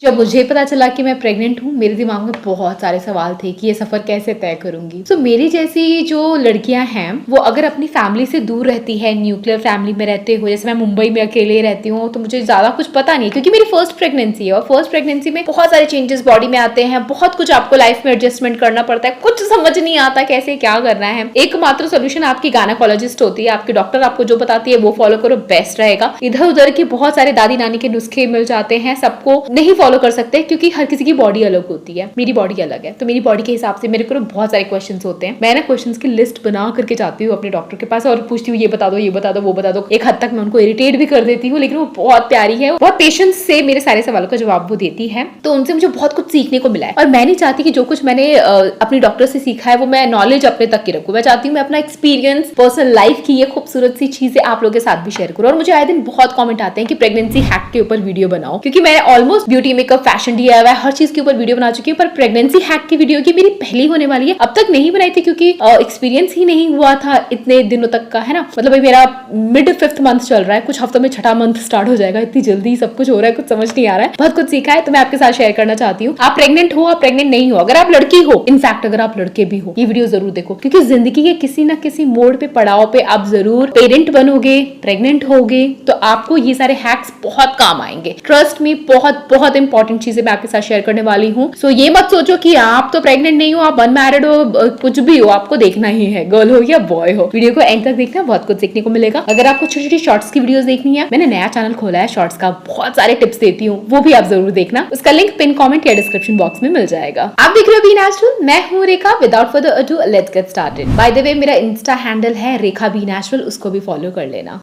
जब मुझे पता चला कि मैं प्रेग्नेंट हूँ, मेरे दिमाग में बहुत सारे सवाल थे कि ये सफर कैसे तय करूंगी। तो मेरी जैसी जो लड़कियां हैं वो अगर अपनी फैमिली से दूर रहती है, न्यूक्लियर फैमिली में रहते हो, जैसे मैं मुंबई में अकेले रहती हूँ, तो मुझे ज्यादा कुछ पता नहीं क्योंकि मेरी फर्स्ट प्रेगनेंसी है और फर्स्ट प्रेगनेंसी में बहुत सारे चेंजेस बॉडी में आते हैं, बहुत कुछ आपको लाइफ में एडजस्टमेंट करना पड़ता है, कुछ समझ नहीं आता कैसे क्या करना है। एकमात्र सोल्यूशन आपकी गायनेकोलॉजिस्ट होती है, आपकी डॉक्टर आपको जो बताती है वो फॉलो करो, बेस्ट रहेगा। इधर उधर के बहुत सारे दादी नानी के नुस्खे मिल जाते हैं, सबको नहीं फॉलो कर सकते क्योंकि हर किसी की बॉडी अलग होती है। मेरी बॉडी अलग है, तो मेरी बॉडी के हिसाब से मेरे को बहुत सारे क्वेश्चंस होते हैं। मैं ना क्वेश्चंस की लिस्ट बना करके जाती हूँ अपने डॉक्टर के पास और पूछती हूँ ये बता दो, ये बता दो, वो बता दो। एक हद तक मैं उनको इरिटेट भी कर देती हूँ, लेकिन वो बहुत प्यारी है, बहुत पेशेंस से मेरे सारे सवालों का जवाब वो देती है। तो उनसे मुझे बहुत कुछ सीखने को मिला है और मैं नहीं चाहती कि जो कुछ मैंने अपनी डॉक्टर से सीखा है वो मैं नॉलेज अपने तक की रखूँ। मैं चाहती हूँ मैं अपना एक्सपीरियंस, पर्सनल लाइफ की ये खूबसूरत सी चीजें आप लोगों के साथ भी शेयर करूँ। और मुझे आए दिन बहुत कमेंट आते हैं कि प्रेगनेंसी हैक के ऊपर वीडियो बनाओ, क्योंकि मैं almost beauty, makeup, fashion, DIY हर चीज के ऊपर वीडियो बना चुकी हूँ, पर प्रेगनेंसी हैक की वीडियो की मेरी पहली होने वाली है। अब तक नहीं बनाई थी क्योंकि एक्सपीरियंस ही नहीं हुआ था इतने दिनों तक का, है ना। मतलब मेरा मिड 5th मंथ चल रहा है, कुछ हफ्तों में 6ठा मंथ स्टार्ट हो जाएगा। इतनी जल्दी सब कुछ हो रहा है, कुछ समझ नहीं आ रहा है। बहुत कुछ सीखा है तो मैं आपके साथ शेयर करना चाहती हूँ। आप प्रेग्नेंट हो, आप प्रेग्नेंट नहीं हो, अगर आप लड़की हो, इनफैक्ट अगर आप लड़के भी हो, ये वीडियो जरूर देखो, क्योंकि जिंदगी के किसी ना किसी मोड़ पे, पड़ाव पे आप जरूर पेरेंट बनोगे, प्रेग्नेंट होगे, तो आपको ये सारे हैक्स बहुत काम आएंगे। ट्रस्ट मी, बहुत बहुत इंपॉर्टेंट चीजें मैं आपके साथ शेयर करने वाली हूँ। सो ये मत सोचो कि आप तो प्रेग्नेंट नहीं हो, आप अनमैरिड हो, कुछ भी हो, आपको देखना ही है, गर्ल हो या बॉय हो। वीडियो को एंड तक देखना, बहुत कुछ सीखने को मिलेगा। अगर आपको छोटी छोटी शॉर्ट्स की वीडियोस देखनी है, मैंने नया चैनल खोला है शॉर्ट्स का, बहुत सारे टिप्स देती हूँ, वो भी आप जरूर देखना। उसका लिंक पिन कमेंट या डिस्क्रिप्शन बॉक्स में मिल जाएगा। आप देख रहे हो बी नेचुरल, मैं हूँ Rekha. Without further ado let's get started. By the way मेरा इंस्टा हैंडल है रेखा बी नेचुरल, उसको भी फॉलो कर लेना।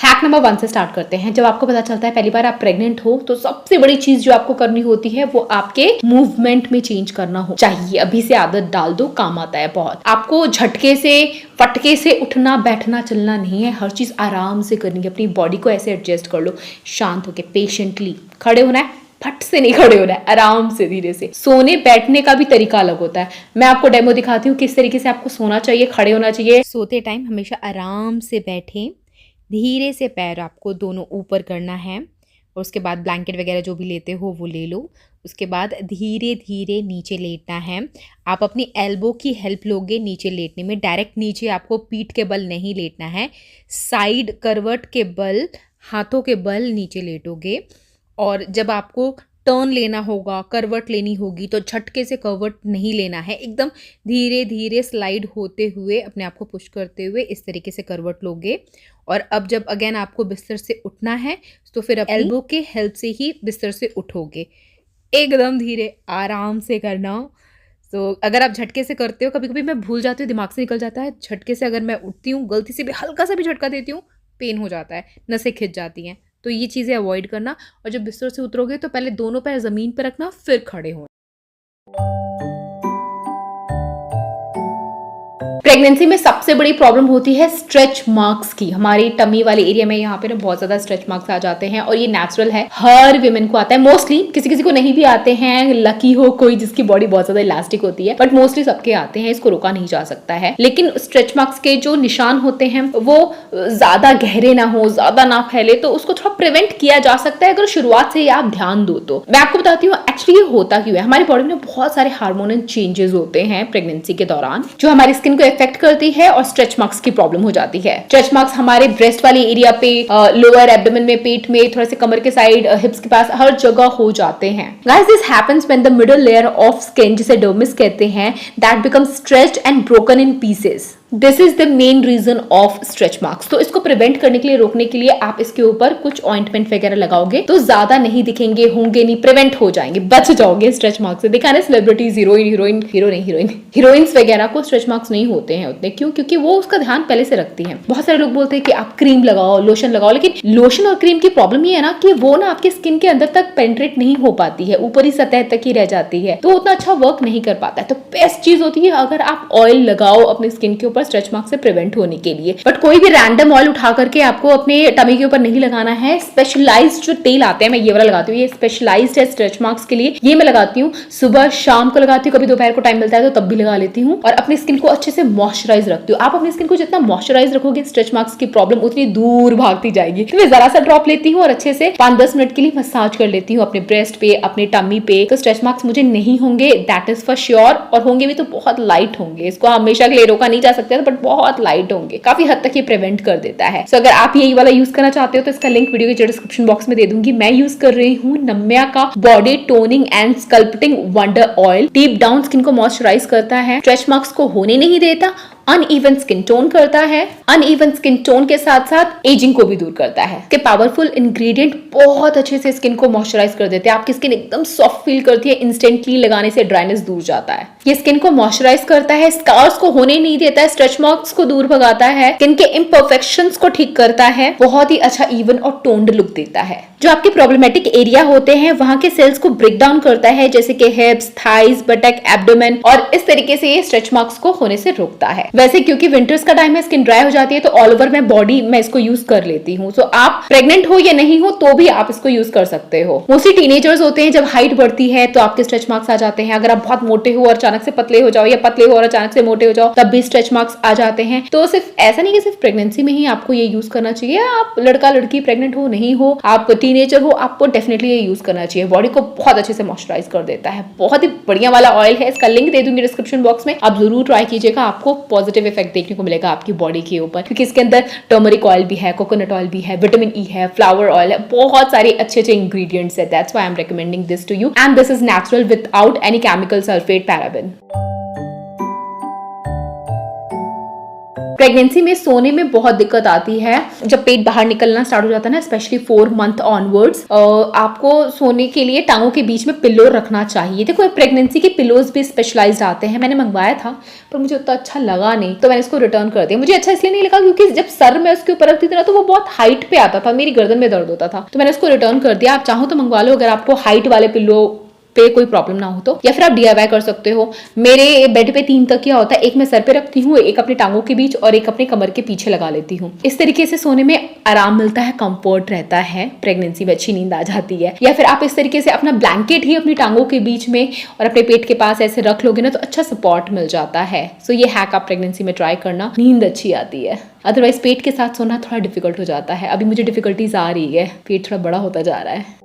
हैक नंबर 1 से स्टार्ट करते हैं। जब आपको पता चलता है पहली बार आप प्रेग्नेंट हो, तो सबसे बड़ी चीज जो आपको करनी होती है वो आपके मूवमेंट में चेंज करना हो चाहिए। अभी से आदत डाल दो, काम आता है बहुत। आपको झटके से, फटके से उठना, बैठना, चलना नहीं है, हर चीज आराम से करनी है। अपनी बॉडी को ऐसे एडजस्ट कर लो, शांत होके, पेशेंटली। खड़े होना है, फट से नहीं खड़े होना है, आराम से, धीरे से। सोने बैठने का भी तरीका अलग होता है। मैं आपको डेमो दिखाती हूँ किस तरीके से आपको सोना चाहिए, खड़े होना चाहिए। सोते टाइम हमेशा आराम से बैठे, धीरे से पैर आपको दोनों ऊपर करना है और उसके बाद ब्लैंकेट वगैरह जो भी लेते हो वो ले लो। उसके बाद धीरे धीरे नीचे लेटना है। आप अपनी एल्बो की हेल्प लोगे नीचे लेटने में। डायरेक्ट नीचे आपको पीठ के बल नहीं लेटना है, साइड करवट के बल, हाथों के बल नीचे लेटोगे। और जब आपको टर्न लेना होगा, करवट लेनी होगी, तो झटके से करवट नहीं लेना है, एकदम धीरे धीरे स्लाइड होते हुए अपने आप को पुश करते हुए इस तरीके से करवट लोगे। और अब जब अगेन आपको बिस्तर से उठना है तो फिर एल्बो के हेल्प से ही बिस्तर से उठोगे। एकदम धीरे आराम से करना। तो अगर आप झटके से करते हो, कभी कभी मैं भूल जाती हूँ, दिमाग से निकल जाता है, झटके से अगर मैं उठती हूँ, गलती से भी हल्का सा भी झटका देती हूँ, पेन हो जाता है, नसें खिंच जाती हैं। तो ये चीज़ें अवॉइड करना। और जब बिस्तर से उतरोगे तो पहले दोनों पैर ज़मीन पर रखना, फिर खड़े होना। प्रेगनेंसी में सबसे बड़ी प्रॉब्लम होती है स्ट्रेच मार्क्स की। हमारी टमी वाले एरिया में यहाँ पे ना बहुत ज्यादा स्ट्रेच मार्क्स आ जाते हैं और ये नेचुरल है, हर विमेन को आता है मोस्टली। किसी किसी को नहीं भी आते हैं, लकी हो कोई जिसकी बॉडी बहुत ज्यादा इलास्टिक होती है, बट मोस्टली सबके आते हैं, इसको रोका नहीं जा सकता है। लेकिन स्ट्रेच मार्क्स के जो निशान होते हैं वो ज्यादा गहरे ना हो, ज्यादा ना फैले, तो उसको थोड़ा प्रिवेंट किया जा सकता है अगर शुरुआत से ही आप ध्यान दो तो। मैं आपको बताती हूँ एक्चुअली ये होता क्यों है। हमारी बॉडी में बहुत सारे हार्मोनल चेंजेस होते हैं प्रेगनेंसी के दौरान, जो हमारी स्किन को इफेक्ट करती है और स्ट्रेच मार्क्स की प्रॉब्लम हो जाती है। स्ट्रेच मार्क्स हमारे ब्रेस्ट वाले एरिया पे, लोअर एब्डोमेन में, पेट में, थोड़ा से कमर के साइड, हिप्स के पास, हर जगह हो जाते हैं। Guys this happens when the middle layer of skin, जिसे डर्मिस कहते हैं, that becomes stretched and broken in pieces. This is the main reason of stretch marks. तो इसको प्रिवेंट करने के लिए, रोकने के लिए आप इसके ऊपर कुछ ऑइंटमेंट वगैरह लगाओगे तो ज्यादा नहीं दिखेंगे, होंगे नहीं, प्रिवेंट हो जाएंगे, बच जाओगे स्ट्रेच मार्क्स से। देखा ना सेलिब्रिटीज, हीरोइंस वगैरह को स्ट्रेच मार्क्स नहीं होते हैं उतने। क्यों? क्योंकि वो उसका ध्यान पहले से रखती हैं। बहुत सारे लोग बोलते हैं कि आप क्रीम लगाओ, लोशन लगाओ, लेकिन लोशन और क्रीम की प्रॉब्लम ये है ना कि वो ना आपके स्किन के अंदर तक पेनिट्रेट नहीं हो पाती है, ऊपरी सतह तक ही रह जाती है, तो उतना अच्छा वर्क नहीं कर पाता है। तो बेस्ट चीज होती है अगर आप ऑयल लगाओ अपने स्किन के ऊपर, ऊपर स्ट्रेच मार्क से प्रिवेंट होने के लिए। बट कोई भी रैंडम ऑयल उठा करके आपको अपने टमी के ऊपर नहीं लगाना है। स्पेशलाइज्ड जो तेल आते हैं, मैं ये वाला लगाती हूँ, ये स्पेशलाइज्ड है स्ट्रेच मार्क्स के लिए। ये मैं लगाती हूँ सुबह शाम को लगाती हूँ, कभी दोपहर को टाइम मिलता है तो तब भी लगा लेती हूँ, और अपनी स्किन को अच्छे से मॉइस्चराइज रखती हूँ। आप अपनी स्किन को जितना मॉइस्चराइज रखोगे स्ट्रेच मार्क्स की प्रॉब्लम उतनी दूर भागती जाएगी। तो मैं जरा सा ड्रॉप लेती हूँ और अच्छे से 5-10 मिनट के लिए मसाज कर लेती हूँ अपने ब्रेस्ट पे, अपने टमी पे। तो स्ट्रेच मार्क्स मुझे नहीं होंगे, दैट इज फॉर श्योर, और होंगे भी तो बहुत लाइट होंगे। इसको हमेशा के लिए रोका नहीं जा सकता, बट बहुत लाइट होंगे। काफी हद तक ये प्रिवेंट कर देता है। सो अगर आप यही वाला यूज करना चाहते हो तो इसका लिंक वीडियो के डिस्क्रिप्शन बॉक्स में दे दूंगी। मैं यूज कर रही हूँ नम्या का body toning and sculpting wonder oil. Deep down skin को मॉइस्चराइज करता है, स्ट्रेच मार्क्स को होने नहीं देता, अनइवन स्किन टोन करता है, अनइवन स्किन टोन के साथ साथ एजिंग को भी दूर करता है। के पावरफुल इंग्रेडिएंट बहुत अच्छे से स्किन को मॉइस्चराइज कर देते हैं। आपकी स्किन एकदम सॉफ्ट फील करती है, इंस्टेंटली लगाने से ड्राइनेस दूर जाता है। ये स्किन को मॉइस्चराइज करता है, स्कार्स को होने नहीं देता है, स्ट्रेच मार्क्स को दूर भगाता है, स्किन के इम्परफेक्शंस को ठीक करता है, बहुत ही अच्छा इवन और टोन्ड लुक देता है। जो आपके प्रॉब्लमेटिक एरिया होते हैं वहां के सेल्स को ब्रेक डाउन करता है, जैसे कि हिप्स, थाइज, बटक, एब्डोमेन, और इस तरीके से ये स्ट्रेच मार्क्स को होने से रोकता है। वैसे क्योंकि विंटर्स का टाइम है, स्किन ड्राई हो जाती है, तो ऑल ओवर मैं बॉडी में इसको यूज कर लेती हूँ। सो आप प्रेग्नेंट हो या नहीं हो तो भी आप इसको यूज कर सकते हो। मोस्टली टीनेजर्स होते हैं, जब हाइट बढ़ती है तो आपके स्ट्रेच मार्क्स आ जाते हैं। अगर आप बहुत मोटे हो और अचानक से पतले हो जाओ, या पतले हो और अचानक से मोटे हो जाओ, तब भी स्ट्रेच मार्क्स आ जाते हैं। तो सिर्फ ऐसा नहीं कि सिर्फ प्रेगनेंसी में ही आपको ये यूज करना चाहिए। आप लड़का लड़की प्रेग्नेंट हो नहीं हो, आप टीनेजर हो, आपको डेफिनेटली ये यूज करना चाहिए। बॉडी को बहुत अच्छे से मॉइस्चराइज कर देता है। बहुत ही बढ़िया वाला ऑयल है, इसका लिंक दे दूंगी डिस्क्रिप्शन बॉक्स में। आप जरूर ट्राई कीजिएगा, आपको पॉजिटिव इफेक्ट देखने को मिलेगा आपकी बॉडी के ऊपर, क्योंकि इसके अंदर टर्मरिक ऑयल भी है, कोकोनट ऑयल भी है, विटामिन ई है, फ्लावर ऑयल है, बहुत सारे अच्छे अच्छे इंग्रेडिएंट्स है। That's why I am recommending this to you, and this is natural without any chemical, sulphate, paraben. Pregnancy में सोने में बहुत दिक्कत आती है। जब पेट बाहर निकलना स्टार्ट हो जाता है ना, स्पेशली 4 मंथ ऑनवर्ड्स, आपको सोने के लिए टांगों के बीच में पिलो रखना चाहिए। देखो प्रेगनेंसी के पिलोज भी स्पेशलाइज्ड आते हैं। मैंने मंगवाया था पर मुझे उतना अच्छा लगा नहीं, तो मैंने इसको रिटर्न कर दिया। मुझे अच्छा इसलिए नहीं लगा क्योंकि जब सर में उसके ऊपर रखती थी ना, तो वो बहुत हाइट पे आता था, मेरी गर्दन में दर्द होता था, तो मैंने इसको रिटर्न कर दिया। आप चाहो तो मंगवा लो, अगर आपको हाइट वाले पिलो पे कोई प्रॉब्लम ना हो तो, या फिर आप DIY कर सकते हो। मेरे बेड पे 3 तकिया होता है, एक मैं सर पे रखती हूँ, एक अपने टांगों के बीच और एक अपने कमर के पीछे लगा लेती हूँ। इस तरीके से सोने में आराम मिलता है, कंफर्ट रहता है, प्रेगनेंसी में अच्छी नींद आ जाती है। या फिर आप इस तरीके से अपना ब्लैंकेट ही अपनी टांगों के बीच में और अपने पेट के पास ऐसे रख लोगे ना, तो अच्छा सपोर्ट मिल जाता है। सो ये हैक आप प्रेगनेंसी में ट्राई करना, नींद अच्छी आती है। अदरवाइज पेट के साथ सोना थोड़ा डिफिकल्ट हो जाता है। अभी मुझे डिफिकल्टीज आ रही है, पेट थोड़ा बड़ा होता जा रहा है।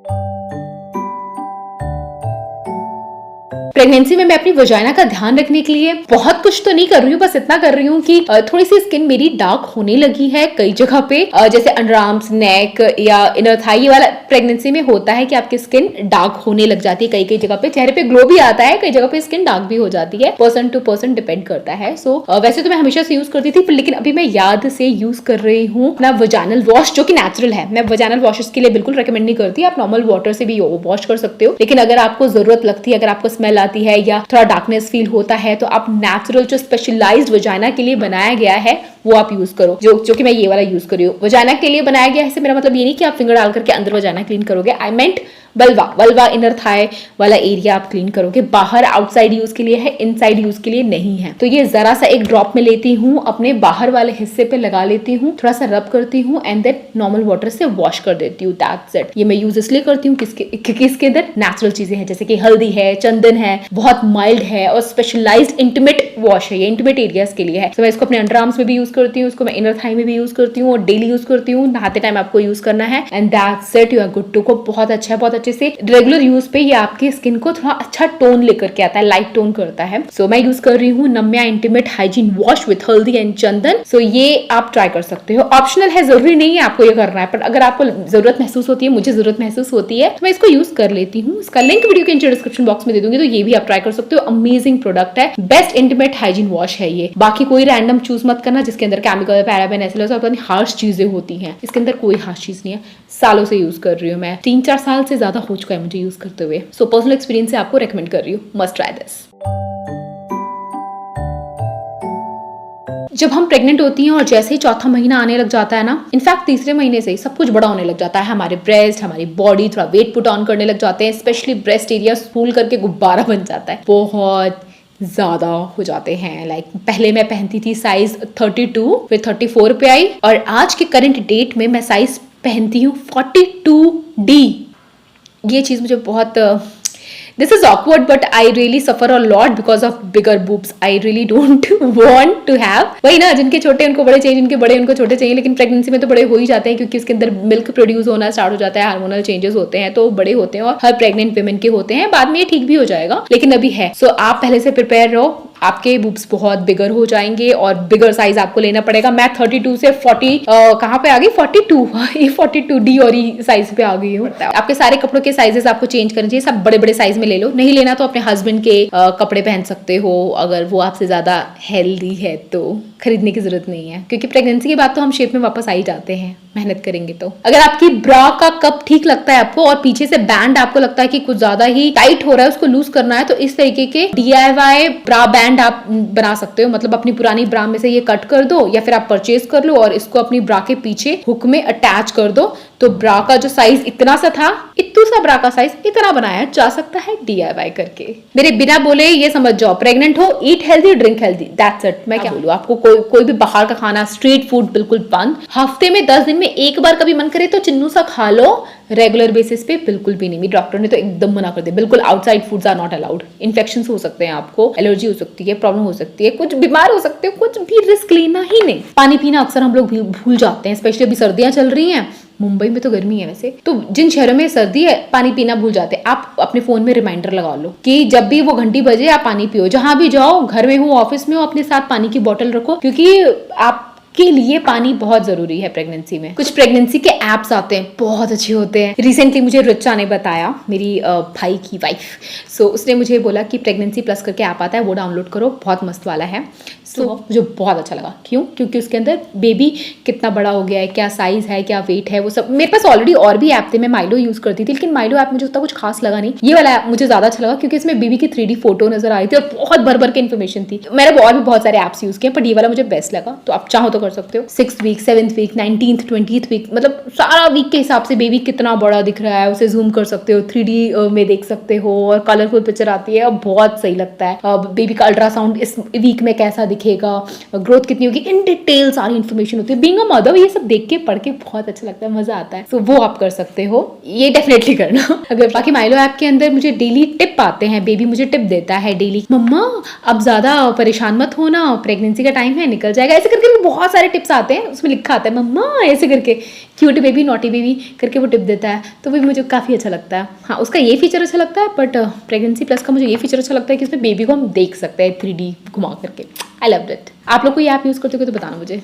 प्रेगनेंसी में मैं अपनी वजाइना का ध्यान रखने के लिए बहुत कुछ तो नहीं कर रही हूँ, बस इतना कर रही हूँ कि थोड़ी सी स्किन मेरी डार्क होने लगी है कई जगह पे, जैसे अंडरआर्म्स, नेक या इनर थाई। ये वाला प्रेगनेंसी में होता है कि आपकी स्किन डार्क होने लग जाती है कई कई जगह पे। चेहरे पे ग्लो भी आता है, कई जगह पे स्किन डार्क भी हो जाती है, पर्सन टू पर्सन डिपेंड करता है। सो वैसे तो मैं हमेशा से यूज करती थी, लेकिन अभी मैं याद से यूज कर रही हूँ अपना वजाइनल वॉश, जो कि नेचुरल है। मैं वजाइनल वॉशेस के लिए बिल्कुल रिकमेंड नहीं करती, आप नॉर्मल वाटर से भी वॉश कर सकते हो। लेकिन अगर आपको जरूरत लगती है, अगर आपको स्मेल आती है या थोड़ा डार्कनेस फील होता है, तो आप नेचुरल जो स्पेशलाइज्ड वजाइना के लिए बनाया गया है वो आप यूज करो, जो कि मैं ये वाला यूज कर रही हूँ। वजाइना के लिए बनाया गया है, मेरा मतलब ये नहीं कि आप फिंगर डाल करके अंदर वजाइना क्लीन करोगे। आई मेंट वल्वा इनर थाई वाला एरिया आप क्लीन करोगे। बाहर आउटसाइड यूज के लिए है, इनसाइड यूज के लिए नहीं है। तो ये जरा सा एक ड्रॉप में लेती हूँ, अपने बाहर वाले हिस्से पे लगा लेती हूँ, थोड़ा सा रब करती हूँ एंड देन नॉर्मल वाटर से वॉश कर देती हूँ। That's it. ये मैं यूज इसलिए करती हूँ क्योंकि इसके अंदर नेचुरल चीजें हैं, जैसे कि हल्दी है, चंदन है, बहुत माइल्ड है और स्पेशलाइज्ड इंटीमेट वॉश है। ये इंटीमेट एरियाज के लिए है। तो मैं इसको अपने अंडर आर्म्स में भी यूज करती हूँ, इसको मैं इनर थाई में भी यूज करती हूँ और डेली यूज करती हूँ। नहाते टाइम आपको यूज करना है and that's it, you are good to go. बहुत अच्छा है, बहुत अच्छे से रेगुलर यूज पे ये आपकी स्किन को थोड़ा अच्छा टोन लेकर के आता है, लाइट टोन करता है। सो मैं यूज कर रही हूँ Namya intimate hygiene wash with हल्दी एंड चंदन। सो ये आप ट्राई कर सकते हो, ऑप्शनल है, जरूरी नहीं है आपको ये करना है, पर अगर आपको जरूरत महसूस होती है, मुझे जरूरत महसूस होती है, तो मैं इसको यूज कर लेती हूँ। इसका लिंक वीडियो के नीचे डिस्क्रिप्शन बॉक्स में दे दूंगी, तो ये भी आप ट्राई कर सकते हो। अमेजिंग प्रोडक्ट है, बेस्ट इंटीमेट हाइजीन वॉश है ये। बाकी कोई रैंडम चूज मत करना जिसके अंदर केमिकल, पैराबेन, ऐसे हार्श चीजें होती हैं। इसके अंदर कोई हार्श चीज नहीं है। सालों से यूज कर रही हूँ मैं, 3-4 साल से ज्यादा हो चुका है मुझे यूज करते हुए। सो पर्सनल एक्सपीरियंस से आपको रेकमेंड कर रही हूँ, मस्ट ट्राई दिस। जब हम प्रेग्नेंट होती हैं और जैसे ही चौथा महीना आने लग जाता है ना, इनफैक्ट तीसरे महीने से ही सब कुछ बड़ा होने लग जाता है। हमारे ब्रेस्ट, हमारी बॉडी थोड़ा वेट पुट ऑन करने लग जाते हैं, स्पेशली ब्रेस्ट एरिया फूल करके गुब्बारा बन जाता है। बहुत ज़्यादा हो जाते हैं। लाइक पहले मैं पहनती थी साइज 32, फिर 34 पे आई, और आज के करंट डेट में मैं साइज पहनती हूँ 42D। ये चीज़ मुझे बहुत this is awkward, but I really suffer a lot because of bigger boobs. I really don't want to have. वही ना, जिनके छोटे उनको बड़े चाहिए, जिनके बड़े उनको छोटे चाहिए, लेकिन प्रेगनेंसी में तो बड़े हो ही जाते हैं क्योंकि उसके अंदर मिल्क प्रोड्यूस होना स्टार्ट हो जाता है, हार्मोनल चेंजेस होते हैं तो बड़े होते हैं, और हर प्रेग्नेंट वुमेन के होते हैं। बाद में ये ठीक भी हो जाएगा, लेकिन अभी है। सो आप पहले से प्रिपेयर रहो, आपके बूब्स बहुत बिगर हो जाएंगे और बिगर साइज आपको लेना पड़ेगा। मैं 32 से 40 कहाँ पे आ गई, 42 ये 42D और ई साइज पे आ गई हूँ। आपके सारे कपड़ों के साइजेस आपको चेंज करने चाहिए, सब बड़े बड़े साइज में ले लो। नहीं लेना तो अपने हस्बैंड के कपड़े पहन सकते हो, अगर वो आपसे ज्यादा हेल्दी है तो खरीदने की जरूरत नहीं है, क्योंकि प्रेगनेंसी के बाद तो हम शेप में वापस आ ही जाते हैं मेहनत करेंगे तो। अगर आपकी ब्रा का कप ठीक लगता है आपको और पीछे से बैंड आपको लगता है कि कुछ ज्यादा ही टाइट हो रहा है, उसको लूज करना है, तो इस तरीके के DIY ब्रा बैंड आप बना सकते हो। मतलब अपनी पुरानी ब्रा में से ये कट कर दो या फिर आप परचेज कर लो और इसको अपनी ब्रा के पीछे हुक में अटैच कर दो, तो ब्रा का जो साइज इतना सा था, इतू सा ब्रा का साइज इतना बनाया जा सकता है DIY करके। मेरे बिना बोले ये समझ जाओ, प्रेग्नेंट हो, eat healthy, drink healthy, that's it. मैं क्या बोलूं आपको, कोई भी बाहर का खाना, स्ट्रीट फूड बिल्कुल बंद। हफ्ते में 10 दिन में एक बार कभी मन करे तो चिन्नू सा खा लो, रेगुलर बेसिस पे बिल्कुल भी नहीं। मेरी डॉक्टर ने तो एकदम मना कर दिया, बिल्कुल outside foods are not allowed. Infections हो सकते हैं, आपको एलर्जी हो सकती है, प्रॉब्लम हो सकती है, कुछ बीमार हो सकते हो, कुछ भी रिस्क लेना ही नहीं। पानी पीना अक्सर हम लोग भूल जाते हैं, स्पेशली अभी सर्दियां चल रही हैं। मुंबई में तो गर्मी है वैसे, तो जिन शहरों में सर्दी है पानी पीना भूल जाते हैं। आप अपने फोन में रिमाइंडर लगा लो कि जब भी वो घंटी बजे आप पानी पियो। जहां भी जाओ, घर में हो, ऑफिस में हो, अपने साथ पानी की बोतल रखो, क्योंकि आप के लिए पानी बहुत जरूरी है प्रेगनेंसी में। कुछ प्रेगनेंसी के एप्स आते हैं, बहुत अच्छे होते हैं। रिसेंटली मुझे रुचा ने बताया, मेरी भाई की वाइफ, सो उसने मुझे बोला कि प्रेगनेंसी प्लस करके ऐप आता है, वो डाउनलोड करो, बहुत मस्त वाला है। सो मुझे बहुत अच्छा लगा। क्यों? क्योंकि उसके अंदर बेबी कितना बड़ा हो गया है, क्या साइज है, क्या वेट है, वो सब। मेरे पास ऑलरेडी और भी ऐप थे, मैं माइलो यूज करती थी, लेकिन माइलो ऐप मुझे उतना कुछ खास लगा नहीं। ये वाला ऐप मुझे ज्यादा अच्छा लगा क्योंकि इसमें बेबी की 3D फोटो नजर आई थी और बहुत भर भर के इन्फॉर्मेशन थी। मैंने और भी बहुत सारे ऐप्स यूज किए, बट ये वाला मुझे बेस्ट लगा। तो आप चाहो तो कर सकते हो। 6th week, 7th week, 19th, 20th week, मतलब सारा वीक के हिसाब से बेबी कितना बड़ा दिख रहा है उसे जूम कर सकते हो, 3D में देख सकते हो, और कलरफुल पिक्चर आती है और बहुत सही लगता है। बेबी का अल्ट्रासाउंड इस वीक में कैसा दिखेगा, ग्रोथ कितनी होगी, इन डिटेल सारी इन्फॉर्मेशन होती है। बीइंग अ मदर ये सब देख के पढ़ के बहुत अच्छा लगता है, मजा आता है। तो वो आप कर सकते हो, ये डेफिनेटली करना। अगर बाकी माइलो ऐप के अंदर मुझे डेली टिप आते हैं, बेबी मुझे टिप देता है डेली, मम्मा अब ज्यादा परेशान मत होना, प्रेगनेंसी का टाइम है, निकल जाएगा, ऐसे करके बहुत सारे टिप्स आते हैं। उसमें लिखा आता है मम्मा ऐसे करके, क्यूट बेबी, नॉटी बेबी करके वो टिप देता है, तो वो मुझे काफी अच्छा लगता है। हाँ, उसका ये फीचर अच्छा लगता है, बट प्रेगनेंसी प्लस का मुझे ये फीचर अच्छा लगता है कि उसमें बेबी को हम देख सकते हैं 3D घुमा करके। I love it. आप लोग कोई ऐप यूज करते हो तो बताना मुझे।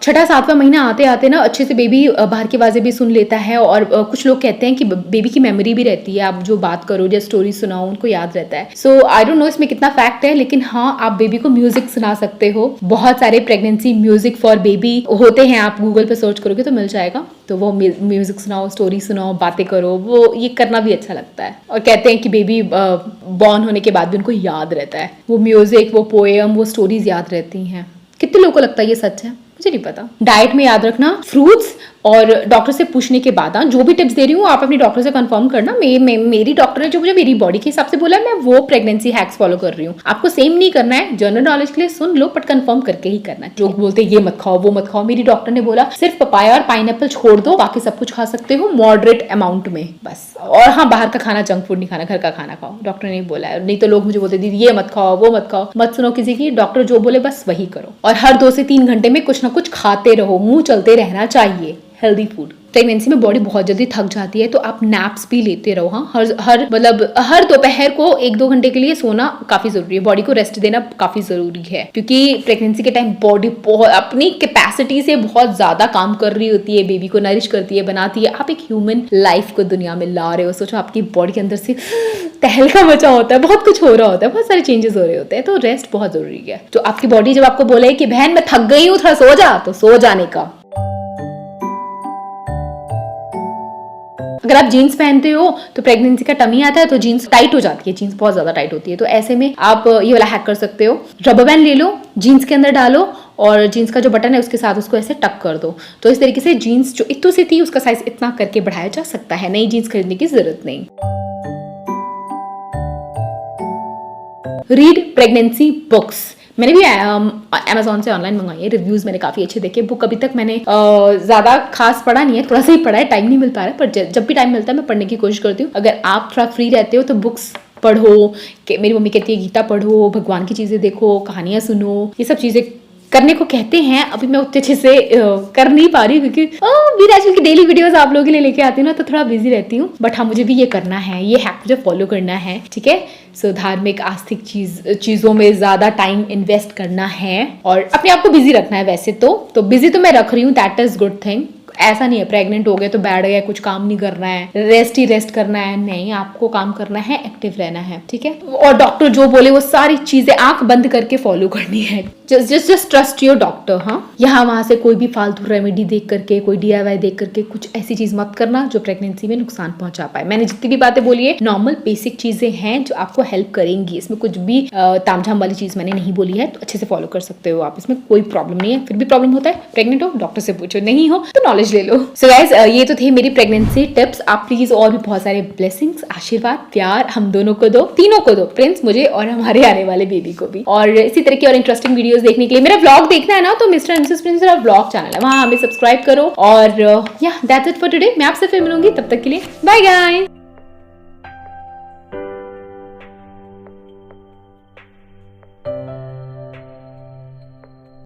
6वां 7वां महीना आते आते ना अच्छे से बेबी बाहर की आवाजें भी सुन लेता है, और कुछ लोग कहते हैं कि बेबी की मेमोरी भी रहती है, आप जो बात करो या स्टोरी सुनाओ उनको याद रहता है। सो आई डोंट नो इसमें कितना फैक्ट है, लेकिन हाँ, आप बेबी को म्यूजिक सुना सकते हो। बहुत सारे प्रेगनेंसी म्यूजिक फॉर बेबी होते हैं, आप गूगल पे सर्च करोगे तो मिल जाएगा। तो वो म्यूजिक सुनाओ, स्टोरी सुनाओ, बातें करो, वो ये करना भी अच्छा लगता है। और कहते हैं कि बेबी बॉर्न होने के बाद भी उनको याद रहता है, वो म्यूजिक, वो पोएम, वो स्टोरीज याद रहती हैं। कितने लोगों को लगता है ये सच है, मुझे नहीं पता। डाइट में याद रखना फ्रूट्स, और डॉक्टर से पूछने के बाद, जो भी टिप्स दे रही हूँ आप अपनी डॉक्टर से कंफर्म करना। मेरी डॉक्टर ने जो मुझे मेरी बॉडी के हिसाब से बोला है, मैं वो प्रेगनेंसी हैक्स फॉलो कर रही हूँ। आपको सेम नहीं करना है, जनरल नॉलेज के लिए सुन लो, बट कंफर्म करके ही करना है। लोग बोलते हैं ये मत खाओ, वो मत खाओ, मेरी डॉक्टर ने बोला सिर्फ पपाया और पाइनएप्पल छोड़ दो, बाकी सब कुछ खा सकते हो मॉडरेट अमाउंट में बस। और हाँ, बाहर का खाना, जंक फूड नहीं खाना, घर का खाना खाओ, डॉक्टर ने बोला है। नहीं तो लोग मुझे बोलते दीदी ये मत खाओ, वो मत खाओ, मत सुनो किसी की, डॉक्टर जो बोले बस वही करो। और हर 2 से 3 घंटे में कुछ ना कुछ खाते रहो, मुंह चलते रहना चाहिए, हेल्दी फूड। प्रेगनेंसी में बॉडी बहुत जल्दी थक जाती है, तो आप नैप्स भी लेते रहो। हाँ, हर दोपहर को 1-2 घंटे के लिए सोना काफी जरूरी है, बॉडी को रेस्ट देना काफी जरूरी है, क्योंकि प्रेगनेंसी के टाइम बॉडी बहुत अपनी कैपेसिटी से बहुत ज्यादा काम कर रही होती है, बेबी को नरिश करती है, बनाती है। आप एक ह्यूमन लाइफ को दुनिया में ला रहे हो, सोचो आपकी बॉडी के अंदर से तहलका मचा होता है, बहुत कुछ हो रहा होता है, बहुत सारे चेंजेस हो रहे होते हैं, तो रेस्ट बहुत जरूरी है। तो आपकी बॉडी जब आपको बोले कि बहन मैं थक गई हूँ, थोड़ा सो जा, तो सो जाने का। अगर आप जीन्स पहनते हो तो प्रेगनेंसी का टमी आता है, तो जीन्स टाइट हो जाती है, जीन्स बहुत ज्यादा टाइट होती है। तो ऐसे में आप ये वाला हैक कर सकते हो, रबर बैंड ले लो, जीन्स के अंदर डालो, और जीन्स का जो बटन है उसके साथ उसको ऐसे टक कर दो। तो इस तरीके से जीन्स जो इतनी सी थी उसका साइज इतना करके बढ़ाया जा सकता है, नई जीन्स खरीदने की जरूरत नहीं। Read pregnancy books. मैंने भी अमेजोन से ऑनलाइन मंगाई है, रिव्यूज मैंने काफी अच्छे देखे। बुक अभी तक मैंने ज्यादा खास पढ़ा नहीं है, थोड़ा सा ही पढ़ा है, टाइम नहीं मिल पा रहा है, पर जब भी टाइम मिलता है मैं पढ़ने की कोशिश करती हूँ। अगर आप थोड़ा फ्री रहते हो तो बुक्स पढ़ो। मेरी मम्मी कहती है गीता पढ़ो, भगवान की चीजें देखो, कहानियां सुनो, ये सब चीजें करने को कहते हैं। अभी मैं उतने अच्छे से कर नहीं पा रही हूँ क्योंकि मेरी आजकल की डेली वीडियोस आप लोगों के लिए लेके आती हूँ ना, तो थोड़ा बिजी रहती हूँ। बट हाँ, मुझे भी ये करना है, ये हैक मुझे फॉलो करना है, ठीक है। सो धार्मिक आस्तिक चीजों में ज्यादा टाइम इन्वेस्ट करना है और अपने आप को बिजी रखना है। वैसे तो बिजी तो मैं रख रही हूँ, दैट इज गुड थिंग। ऐसा नहीं है प्रेग्नेंट हो गए तो बैठ गए, कुछ काम नहीं करना है, रेस्ट ही रेस्ट करना है, नहीं, आपको काम करना है, एक्टिव रहना है, ठीक है। और डॉक्टर जो बोले वो सारी चीजें आंख बंद करके फॉलो करनी है। Just trust your doctor. हाँ, यहाँ वहां से कोई भी फालतू रेमेडी देख करके, कोई DIY देख करके कुछ ऐसी चीज मत करना जो प्रेगनेंसी में नुकसान पहुंचा पाए। मैंने जितनी भी बातें बोली है नॉर्मल बेसिक चीजें हैं जो आपको हेल्प करेंगी, इसमें कुछ भी तामझाम वाली चीज मैंने नहीं बोली है, तो अच्छे से फॉलो कर सकते हो आप, इसमें कोई प्रॉब्लम नहीं है। फिर भी प्रॉब्लम होता है, प्रेग्नेंट हो डॉक्टर से पूछो, नहीं हो तो नॉलेज ले लो। सो गाइस, ये तो थे मेरी प्रेगनेंसी टिप्स। आप प्लीज और भी बहुत सारे ब्लेसिंग्स, आशीर्वाद, प्यार हम दोनों को दो, तीनों को दो, प्रिंस, मुझे और हमारे आने वाले बेबी को भी। और इसी तरह की और इंटरेस्टिंग वीडियोस देखने के लिए मेरा व्लॉग देखना है ना, तो mister and Mrs Prince vlog channel है, वहां हमें सब्सक्राइब करो। और या दैट्स इट फॉर टुडे। मैं आपसे फिर मिलूंगी, तब तक के लिए बाय गाइस।